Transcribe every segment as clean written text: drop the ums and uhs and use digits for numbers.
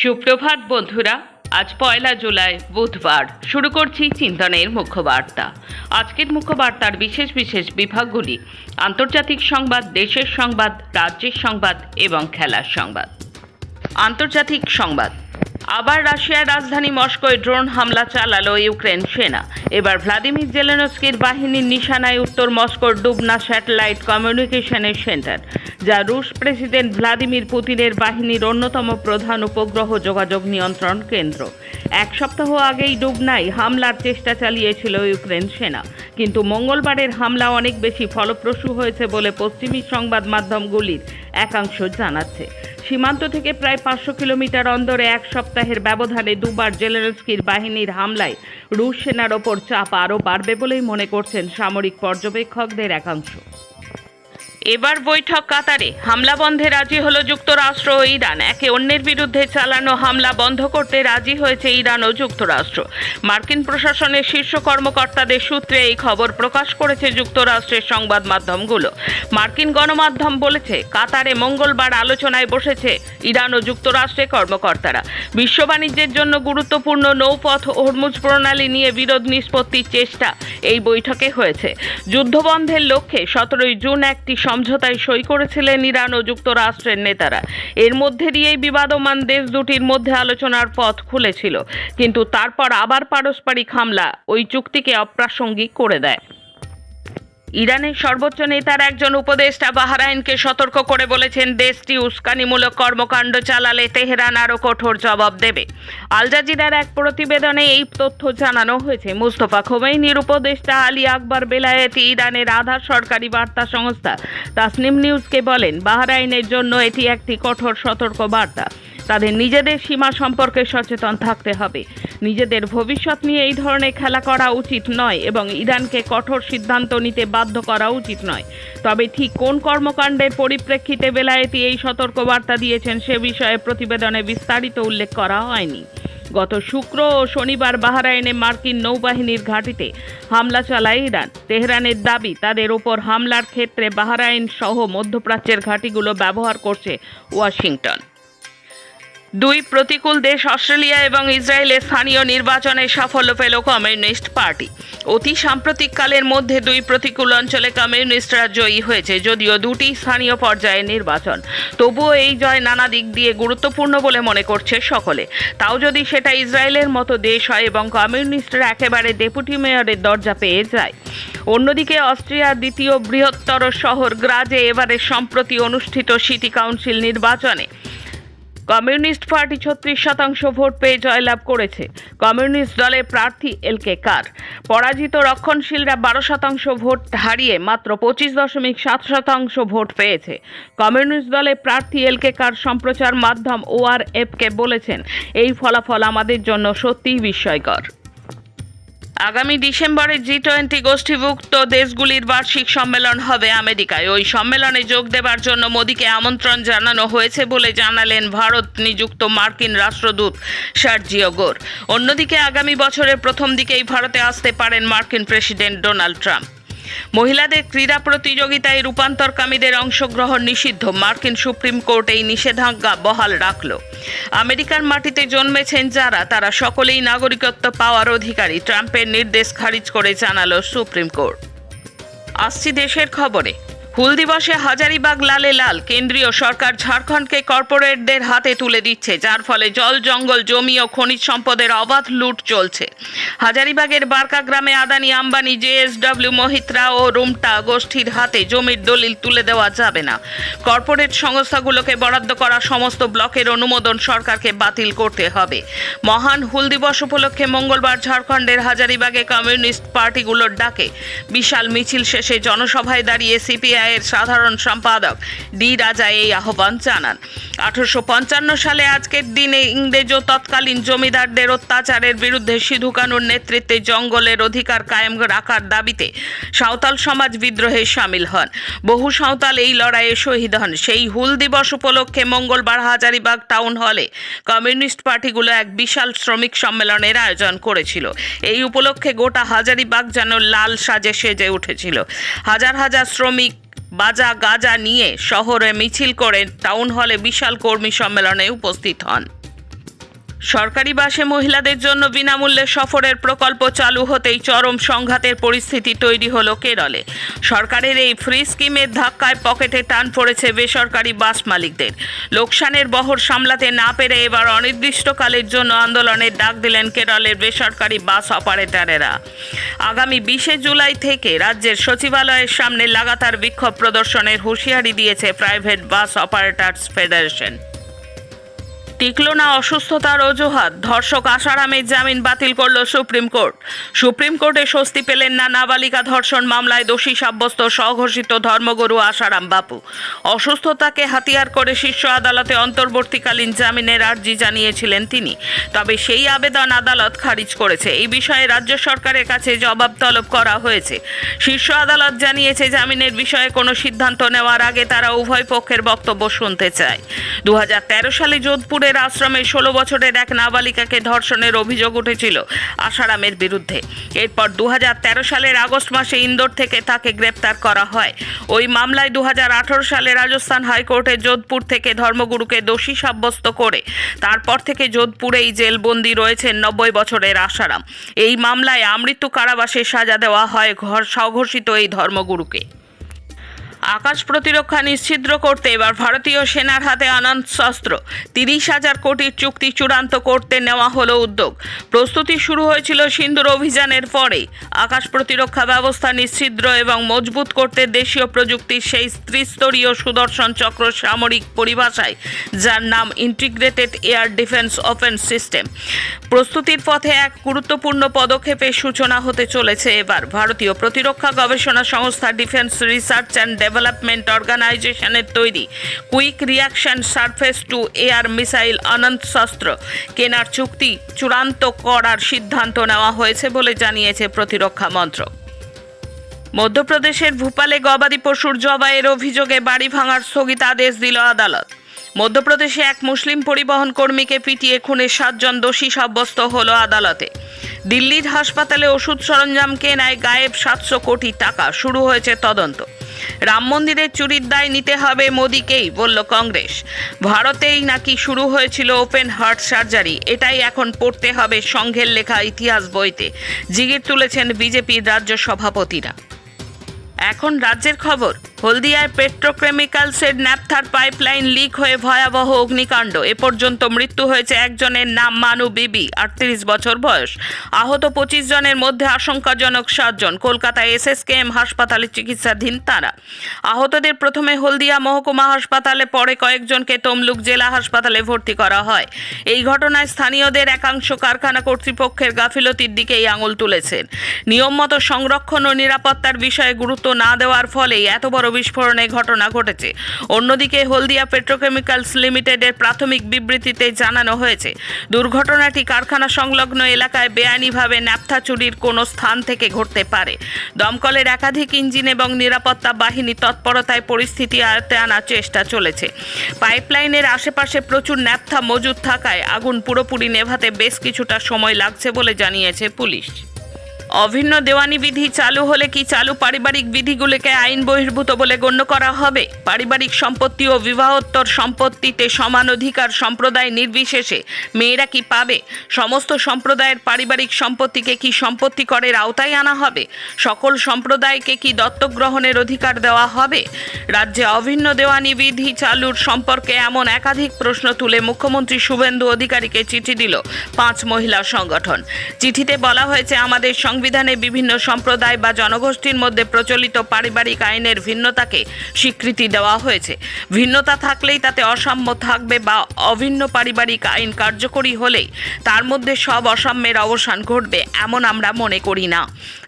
সুপ্রভাত বন্ধুরা, আজ ১লা জুলাই বুধবার। শুরু করছি চিন্তনের মুখ্য বার্তা। আজকের মুখ্য বার্তার বিশেষ বিশেষ বিভাগগুলি: আন্তর্জাতিক সংবাদ, দেশের সংবাদ, রাজ্যের সংবাদ এবং খেলার সংবাদ। আন্তর্জাতিক সংবাদ। আবার রাশিয়ার রাজধানী মস্কোয় ড্রোন হামলা চালালো ইউক্রেন সেনা। এবার ভ্লাদিমির জেলেনস্কির বাহিনীর নিশানায় উত্তর মস্কোর ডুবনা স্যাটেলাইট কমিউনিকেশনের সেন্টার, যা রুশ প্রেসিডেন্ট ভ্লাদিমির পুতিনের বাহিনীর অন্যতম প্রধান উপগ্রহ যোগাযোগ নিয়ন্ত্রণ কেন্দ্র। এক সপ্তাহ আগেই ডুবনায় হামলার চেষ্টা চালিয়েছিল ইউক্রেন সেনা, কিন্তু মঙ্গলবারের হামলা অনেক বেশি ফলপ্রসূ হয়েছে বলে পশ্চিমী সংবাদ মাধ্যমগুলির একাংশ জানাচ্ছে। সীমান্ত থেকে প্রায় 500 কিলোমিটার অন্তরে এক সপ্তাহের ব্যবধানে দুবার জেলেনস্কির বাহিনীর হামলায় রুশ সেনার ওপর চাপ আরও বাড়বে বলেই মনে করছেন সামরিক পর্যবেক্ষকদের একাংশ। এবার বৈঠক কাতারে। হামলা বন্ধে রাজি হলো যুক্তরাষ্ট্র ও ইরান। একে অন্যের বিরুদ্ধে চালানো হামলা বন্ধ করতে রাজি হয়েছে ইরান ও যুক্তরাষ্ট্র। মার্কিন প্রশাসনের শীর্ষ কর্মকর্তাদের সূত্রে এই খবর প্রকাশ করেছে যুক্তরাষ্ট্রের সংবাদ মাধ্যমগুলো। মার্কিন গণমাধ্যম বলেছে, কাতারে মঙ্গলবার আলোচনায় বসেছে ইরান ও যুক্তরাষ্ট্রের কর্মকর্তারা। বিশ্ব বাণিজ্যের জন্য গুরুত্বপূর্ণ নৌপথ হরমুজ প্রণালী নিয়ে বিরোধ নিষ্পত্তির চেষ্টা এই বৈঠকে হয়েছে। যুদ্ধবন্ধের লক্ষ্যে 17 জুন একটি সমঝোতায় সই করেছিলেন ইরান ও যুক্তরাষ্ট্রের নেতারা। এর মধ্যে দিয়েই বিবাদমান দেশ দুটির মধ্যে আলোচনার পথ খুলেছিল, কিন্তু তারপর আবার পারস্পরিক হামলা ওই চুক্তিকে অপ্রাসঙ্গিক করে দেয়। ইরানের সর্বোচ্চ নেতার একজন উপদেষ্টা বাহরাইনকে সতর্ক করে বলেছেন, দেশটি উস্কানিমূলক কর্মকাণ্ড চালালে তেহরান আরও কঠোর জবাব দেবে। আল জাজিরার এক প্রতিবেদনে এই তথ্য জানানো হয়েছে। মুস্তফা খোমেনির উপদেষ্টা আলী আকবর বেলায়েতি ইরানের আধা সরকারি বার্তা সংস্থা তাসনিম নিউজকে বলেন, বাহরাইনের জন্য এটি একটি কঠোর সতর্ক বার্তা। তাদের নিজেদের সীমা সম্পর্কে সচেতন থাকতে হবে। নিজেদের ভবিষ্যৎ নিয়ে এই ধরনের খেলা করা উচিত নয় এবং ইরানকে কঠোর সিদ্ধান্ত নিতে বাধ্য করা উচিত নয়। তবে ঠিক কোন কর্মকাণ্ডের পরিপ্রেক্ষিতে বেলায়েতি এই সতর্কবার্তা দিয়েছেন সে বিষয়ে প্রতিবেদনে বিস্তারিত উল্লেখ করা হয়নি। গত শুক্র ও শনিবার বাহরাইনে মার্কিন নৌবাহিনীর ঘাঁটিতে হামলা চালায় ইরান। তেহরানের দাবি, তাদের ওপর হামলার ক্ষেত্রে বাহরাইন সহ মধ্যপ্রাচ্যের ঘাঁটিগুলো ব্যবহার করছে ওয়াশিংটন। দুই প্রতিকূল দেশ অস্ট্রেলিয়া এবং ইসরায়েলের স্থানীয় নির্বাচনে সাফল্য পেল কমিউনিস্ট পার্টি। অতি সাম্প্রতিককালের মধ্যে দুই প্রতিকূল অঞ্চলে কমিউনিস্টরা জয়ী হয়েছে। যদিও দুটি স্থানীয় পর্যায়ে নির্বাচন, তবুও এই জয় নানা দিক দিয়ে গুরুত্বপূর্ণ বলে মনে করছে সকলে। তাও যদি সেটা ইসরায়েলের মতো দেশ হয় এবং কমিউনিস্টরা একেবারে ডেপুটি মেয়রের দরজা পেয়ে যায়। অন্যদিকে অস্ট্রিয়ার দ্বিতীয় বৃহত্তর শহর গ্রাজে এবারে সম্প্রতি অনুষ্ঠিত সিটি কাউন্সিল নির্বাচনে কমিউনিস্ট পার্টি 36% ভোট পেয়ে জয়লাভ করেছে। কমিউনিস্ট দলের প্রার্থী এলকে কার। পরাজিত রক্ষণশীলরা 12% ভোট হারিয়ে মাত্র 25.7% ভোট পেয়েছে। কমিউনিস্ট দলের প্রার্থী এলকে কার সম্প্রচার মাধ্যম ORFকে বলেছেন, এই ফলাফল আমাদের জন্য সত্যিই বিস্ময়কর। আগামী ডিসেম্বরে G20 গোষ্ঠীভুক্ত দেশগুলির বার্ষিক সম্মেলন হবে আমেরিকায়। ওই সম্মেলনে যোগ দেবার জন্য মোদিকে আমন্ত্রণ জানানো হয়েছে বলে জানালেন ভারত নিযুক্ত মার্কিন রাষ্ট্রদূত সার্জিও গোর। অন্যদিকে আগামী বছরের প্রথম দিকেই ভারতে আসতে পারেন মার্কিন প্রেসিডেন্ট ডোনাল্ড ট্রাম্প। মহিলাদের ক্রীড়া প্রতিযোগিতায় রূপান্তরকামীদের অংশগ্রহণ নিষিদ্ধ। মার্কিন সুপ্রিম কোর্ট এই নিষেধাজ্ঞা বহাল রাখল। আমেরিকার মাটিতে জন্মেছেন যারা, তারা সকলেই নাগরিকত্ব পাওয়ার অধিকারী। ট্রাম্পের নির্দেশ খারিজ করে জানালো সুপ্রিম কোর্ট। আসছি দেশের খবরে। হুল দিবসে হাজারিবাগ লালে লাল। কেন্দ্রীয় সরকার ঝাড়খণ্ডকে কর্পোরেটদের হাতে তুলে দিচ্ছে, যার ফলে জল, জঙ্গল, জমি ও খনিজ সম্পদের অবাধ লুট চলছে। হাজারিবাগের বারকা গ্রামে আদানি, আম্বানি, JSW, মোহিত্রা ও রুমটা গোষ্ঠীর হাতে জমির দলিল তুলে দেওয়া যাবে না। কর্পোরেট সংস্থাগুলোকে বরাদ্দ করা সমস্ত ব্লকের অনুমোদন সরকারকে বাতিল করতে হবে। মহান হুল দিবস উপলক্ষে মঙ্গলবার ঝাড়খণ্ডের হাজারিবাগে কমিউনিস্ট পার্টিগুলোর ডাকে বিশাল মিছিল শেষে জনসভায় দাঁড়িয়ে CPI এর সাধারণ সম্পাদক ডি রাজা এই আহ্বান জানান। 1855 সালে আজকের দিনে ইংরেজ ও তৎকালীন জমিদারদের অত্যাচারের বিরুদ্ধে সিধু কানুর নেতৃত্বে জঙ্গলের অধিকার কায়েম রাখার দাবিতে সাঁওতাল সমাজ বিদ্রোহে সামিল হন। বহু সাঁওতাল এই লড়াইয়ে শহীদ হন। সেই হুল দিবস উপলক্ষে মঙ্গলবার হাজারিবাগ টাউন হলে কমিউনিস্ট পার্টিগুলো এক বিশাল শ্রমিক সম্মেলনের আয়োজন করেছিল। এই উপলক্ষে গোটা হাজারিবাগ যেন লাল সাজে সেজে উঠেছিল। হাজার হাজার শ্রমিক বাজা গাজা নিয়ে শহরে মিছিল করে টাউন হলে বিশাল কর্মী সম্মেলনে উপস্থিত হন। সরকারি বাসে মহিলাদের জন্য বিনামূল্যে সফরের প্রকল্প চালু হতেই চরম সংঘাতের পরিস্থিতি তৈরি হলো কেরলে। সরকারের এই ফ্রি স্কিমের ধাক্কায় পকেটে টান পড়েছে বেসরকারি বাস মালিকদের। লোকসানের বহর সামলাতে না পেরে এবার অনির্দিষ্টকালের জন্য আন্দোলনের ডাক দিলেন কেরলের বেসরকারি বাস অপারেটরেরা। আগামী 20 জুলাই থেকে রাজ্যের সচিবালয়ের সামনে লাগাতার বিক্ষোভ প্রদর্শনের হুঁশিয়ারি দিয়েছে private bus operators federation. Tickle না অসুস্থতার অজুহাত, ধর্ষক আশারামের জামিন বাতিল করল সুপ্রিম কোর্ট। সুপ্রিম কোর্টে স্বস্তি পেলেন না নাবালিকা ধর্ষণ মামলায় দোষী সাব্যস্ত স্বঘোষিত ধর্মগুরু আশারাম বাপু। অসুস্থতাকে হাতিয়ার করে শীর্ষ আদালতে অন্তর্বর্তীকালীন জামিনের আর্জি জানিয়েছিলেন তিনি, তবে সেই আবেদন আদালত খারিজ করেছে। এই বিষয়ে রাজ্য সরকারের কাছে জবাব তলব করা হয়েছে। শীর্ষ আদালত জানিয়েছে, জামিনের বিষয়ে কোনো সিদ্ধান্ত নেওয়ার আগে তারা উভয় পক্ষের বক্তব্য শুনতে চায়। 2013 সালে যোধপুরের আশ্রমে 16 বছরের এক নাবালিকাকে ধর্ষণের অভিযোগ উঠেছিল আশারামের বিরুদ্ধে। এরপর 2013 সালের আগস্ট মাসে ইন্দোর থেকে তাকে গ্রেপ্তার করা হয়। ওই মামলায় 2018 সালে রাজস্থান হাইকোর্টে যোধপুর থেকে ধর্মগুরুকে দোষী সাব্যস্ত করে তারপর থেকে যোধপুরেই জেলবন্দি রয়েছেন 90 বছরের আশারাম। এই মামলায় আমৃত্যু কারাবাসের সাজা দেওয়া হয় স্বঘোষিত এই ধর্মগুরুকে। আকাশ প্রতিরক্ষা নিশ্ছিদ্র করতে এবার ভারতীয় সেনার হাতে অনন্ত শস্ত্র। 30,000 কোটির চুক্তি চূড়ান্ত করতে নেওয়া হলো উদ্যোগ। প্রস্তুতি শুরু হয়েছিল সিন্দুর অভিযানের পরেই। আকাশ প্রতিরক্ষা ব্যবস্থা নিশ্ছিদ্র এবং মজবুত করতে দেশীয় প্রযুক্তির সেই ত্রিস্তরীয় সুদর্শন চক্র সামরিক পরিভাষায়, যার নাম integrated air defence offence system, প্রস্তুতির পথে এক গুরুত্বপূর্ণ পদক্ষেপের সূচনা হতে চলেছে এবার। ভারতীয় প্রতিরক্ষা গবেষণা সংস্থা ডিফেন্স রিসার্চ অ্যান্ড ডেভেলপমেন্ট অর্গানাইজেশনের তৈরি quick reaction surface to air missile Anant Shastra কেনার চুক্তি চূড়ান্ত করার সিদ্ধান্ত নেওয়া হয়েছে বলে জানিয়েছে প্রতিরক্ষা মন্ত্রক। মধ্যপ্রদেশের ভূপালে গবাদি পশুর জবাইয়ের অভিযোগে বাড়ি ভাঙার স্থগিতাদেশ দিল আদালত। মধ্যপ্রদেশে এক মুসলিম পরিবহন কর্মীকে পিটিয়ে খুনে 7 জন দোষী সাব্যস্ত হলো আদালতে। দিল্লির হাসপাতালে ওষুধ সরঞ্জাম কেনায় গায়েব 700 কোটি টাকা, শুরু হয়েছে তদন্ত। রাম মন্দিরের চুরির দায় নিতে হবে মোদিকেই, বলল কংগ্রেস। ভারতেই নাকি শুরু হয়েছিল ওপেন হার্ট সার্জারি, এটাই এখন পড়তে হবে সংঘের লেখা ইতিহাস বইতে, জিগির তুলেছেন বিজেপির রাজ্য সভাপতিরা। এখন রাজ্যের খবর। হলদিয়ায় পেট্রোকেমিক্যালসের ন্যাপথার পাইপলাইন লিক হয়ে ভয়াবহ অগ্নিকাণ্ড। এ পর্যন্ত মৃত্যু হয়েছে একজনের, নাম মানু বিবি, 38 বছর বয়স। আহত 25 জনের মধ্যে আশঙ্কাজনক 7 জন। কলকাতায় SSKM হাসপাতালে চিকিৎসাধীন তারা। আহতদের প্রথমে হলদিয়া মহকুমা হাসপাতালে, পরে কয়েকজনকে তমলুক জেলা হাসপাতালে ভর্তি করা হয়। এই ঘটনায় স্থানীয়দের একাংশ কারখানা কর্তৃপক্ষের গাফিলতির দিকেই আঙুল তুলেছেন। নিয়মমতো সংরক্ষণ ও নিরাপত্তার বিষয়ে গুরুত্ব না দেওয়ার ফলেই এত বড় বিস্ফোরণের ঘটনা ঘটেছে। অন্যদিকে হলদিয়া পেট্রোকেমিক্যালস লিমিটেডের প্রাথমিক বিবৃতিতে জানানো হয়েছে, দুর্ঘটনাটি কারখানা সংলগ্ন এলাকায় বেআইনিভাবে ন্যাপথা চুরির কোনো স্থান থেকে ঘটতে পারে। দমকলের একাধিক ইঞ্জিন এবং নিরাপত্তা বাহিনী তৎপরতায় পরিস্থিতি আয়ত্তে আনার চেষ্টা চলেছে। পাইপলাইনের আশেপাশে প্রচুর ন্যাপথা মজুদ থাকায় আগুন পুরোপুরি নেভাতে বেশ কিছুটা সময় লাগছে বলে জানিয়েছে পুলিশ। অভিন্ন দেওয়ানি বিধি চালু হলে কি চালু পারিবারিক বিধিগুলিকে আইন বহির্ভূত বলে গণ্য করা হবে? পারিবারিক সম্পত্তি ও বিবাহোত্তর সম্পত্তিতে সমান অধিকার সম্প্রদায় নির্বিশেষে মেয়েরা কি পাবে? সমস্ত সম্প্রদায়ের পারিবারিক সম্পত্তিকে কি সম্পত্তি করের আওতায় আনা হবে? সকল সম্প্রদায়কে কি দত্তক গ্রহণের অধিকার দেওয়া হবে? রাজ্যে অভিন্ন দেওয়ানি বিধি চালুর সম্পর্কে এমন একাধিক প্রশ্ন তুলে মুখ্যমন্ত্রী শুভেন্দু অধিকারীকে চিঠি দিল 5 মহিলা সংগঠন। চিঠিতে বলা হয়েছে, আমাদের সংবিধানে বিভিন্ন সম্প্রদায় বা জনগোষ্ঠীর মধ্যে প্রচলিত পারিবারিক আইনের ভিন্নতাকে স্বীকৃতি দেওয়া হয়েছে। ভিন্নতা থাকলেই তাতে অসাম্য থাকবে বা অভিন্ন পারিবারিক আইন কার্যকরী হলেই তার মধ্যে সব অসাম্যের অবসান ঘটবে, এমন আমরা মনে করি না।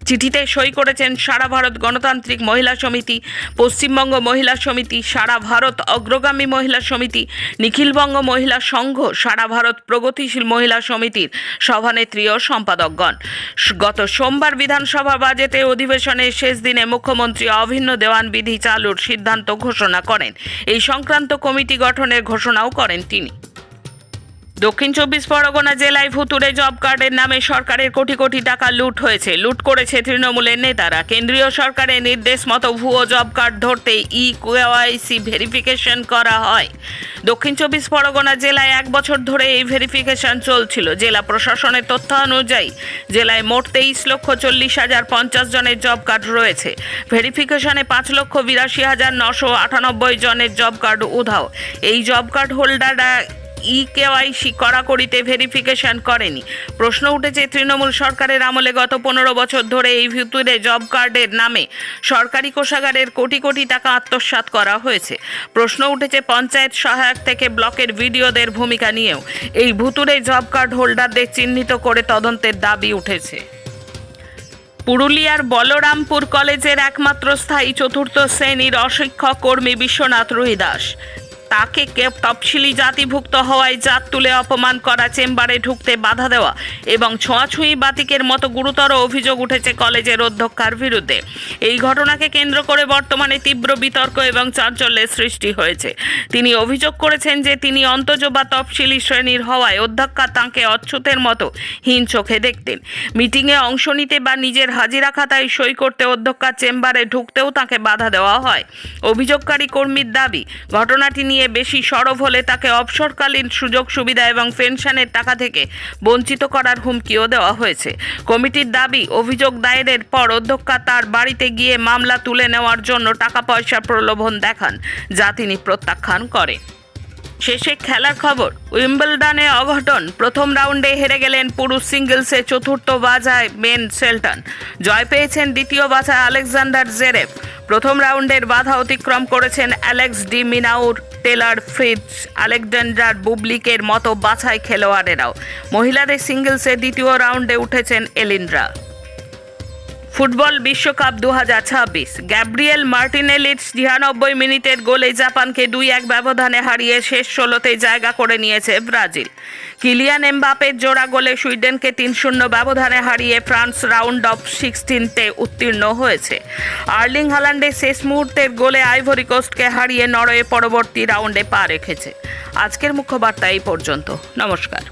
চিঠিতে সই করেছেন সারা ভারত গণতান্ত্রিক মহিলা সমিতি, পশ্চিমবঙ্গ মহিলা সমিতি, সারা ভারত অগ্রগামী মহিলা সমিতি, নিখিলবঙ্গ মহিলা সংঘ, সারা ভারত প্রগতিশীল মহিলা সমিতির সভানেত্রী ও সম্পাদকগণ। গত সোমবার বিধানসভা বাজেটে অধিবেশনের শেষ দিনে মুখ্যমন্ত্রী অভিন্ন দেওয়ান বিধি চালুর সিদ্ধান্ত ঘোষণা করেন। এই সংক্রান্ত কমিটি গঠনের ঘোষণাও করেন তিনি। দক্ষিণ চব্বিশ পরগনা জেলায় ভুতুড়ে জব কার্ডের নামে সরকারের কোটি কোটি টাকা লুট হয়েছে। লুট করেছে তৃণমূলের নেতারা। কেন্দ্রীয় সরকারের নির্দেশ মতো ভুয়ো জব কার্ড ধরতে KYC ভেরিফিকেশন করা হয়। দক্ষিণ চব্বিশ পরগনা জেলায় 1 বছর ধরে এই ভেরিফিকেশন চলছিল। জেলা প্রশাসনের তথ্য অনুযায়ী জেলায় মোট 23,40,050 জনের জব কার্ড রয়েছে। ভেরিফিকেশনে 5,82,998 জনের জব কার্ড উধাও। এই জব কার্ড হোল্ডাররা KYC কড়াকড়িতে ভেরিফিকেশন করেনি। প্রশ্ন উঠেছে, তৃণমূল সরকারের আমলে গত 15 বছর ধরে এই ভুতুড়ে জব কার্ডের নামে সরকারি কোষাগারের কোটি কোটি টাকা আত্মসাৎ করা হয়েছে। প্রশ্ন উঠেছে পঞ্চায়েত সহায়ক থেকে ব্লকের ভিডিওদের ভূমিকা নিয়েও। এই ভুতুড়ে জব কার্ড হোল্ডারদের চিহ্নিত করে তদন্তের দাবি উঠেছে। পুরুলিয়ার বলরামপুর কলেজের একমাত্র স্থায়ী 4র্থ শ্রেণীর অশিক্ষক কর্মী বিশ্বনাথ রুইদাস, তাকে তফসিলি জাতিভুক্ত হওয়ায় জাত তুলে অপমান করা, চেম্বারে ঢুকতে বাধা দেওয়া এবং ছোঁয়াছুঁয়ি বাতিকের মতো গুরুতর অভিযোগ উঠেছে কলেজের অধ্যক্ষার বিরুদ্ধে। এই ঘটনাকে কেন্দ্র করে বর্তমানে তীব্র বিতর্ক এবং চাঞ্চল্যের সৃষ্টি হয়েছে। তিনি অভিযোগ করেছেন যে তিনি অন্তজ বা তফসিলি শ্রেণীর হওয়ায় অধ্যক্ষা তাঁকে অচ্ছুতের মতো হীন চোখে দেখতেন। মিটিংয়ে অংশ নিতে বা নিজের হাজিরা খাতায় সই করতে অধ্যক্ষার চেম্বারে ঢুকতেও তাঁকে বাধা দেওয়া হয়। অভিযোগকারী কর্মীর দাবি, ঘটনাটি নিয়ে বেশি সরব হলে তাকে অবসরকালীন সুযোগ সুবিধা এবং পেনশনের টাকা থেকে বঞ্চিত করার হুমকিও দেওয়া হয়েছে। কমিটির দাবি, অভিযোগ দায়েরের পর অধ্যক্ষা তার বাড়িতে গিয়ে মামলা তুলে নেওয়ার জন্য টাকা পয়সা প্রলোভন দেখান, যা তিনি প্রত্যাখ্যান করেন। শেষে খেলার খবর। উইম্বলডনে অঘটন। প্রথম রাউন্ডে হেরে গেলেন পুরুষ সিঙ্গলসে 4র্থ বাছাই বেন শেলটন। জয় পেয়েছেন দ্বিতীয় বাছাই আলেকজান্ডার জেরেভ। প্রথম রাউন্ডের বাধা অতিক্রম করেছেন Alex de Minaur, Taylor Fritz, Alexander বুবলিকের মতো বাছাই খেলোয়াড়েরাও। মহিলাদের সিঙ্গলসে দ্বিতীয় রাউন্ডে উঠেছেন এলিন্ড্রা। ফুটবল বিশ্বকাপ 2026। গ্যাব্রিয়েল মার্টিনেলির 96 মিনিটের গোলে জাপানকে 2-1 ব্যবধানে হারিয়ে শেষ 16তে জায়গা করে নিয়েছে ব্রাজিল। কিলিয়ান এমবাপের জোড়া গোলে সুইডেনকে 3-0 ব্যবধানে হারিয়ে ফ্রান্স রাউন্ড অফ 16তে উত্তীর্ণ হয়েছে। আর্লিং হাল্যান্ডের শেষ মুহূর্তের গোলে আইভরি কোস্টকে হারিয়ে নরওয়ে পরবর্তী রাউন্ডে পা রেখেছে। আজকের মুখ্য বার্তা এই পর্যন্ত। নমস্কার।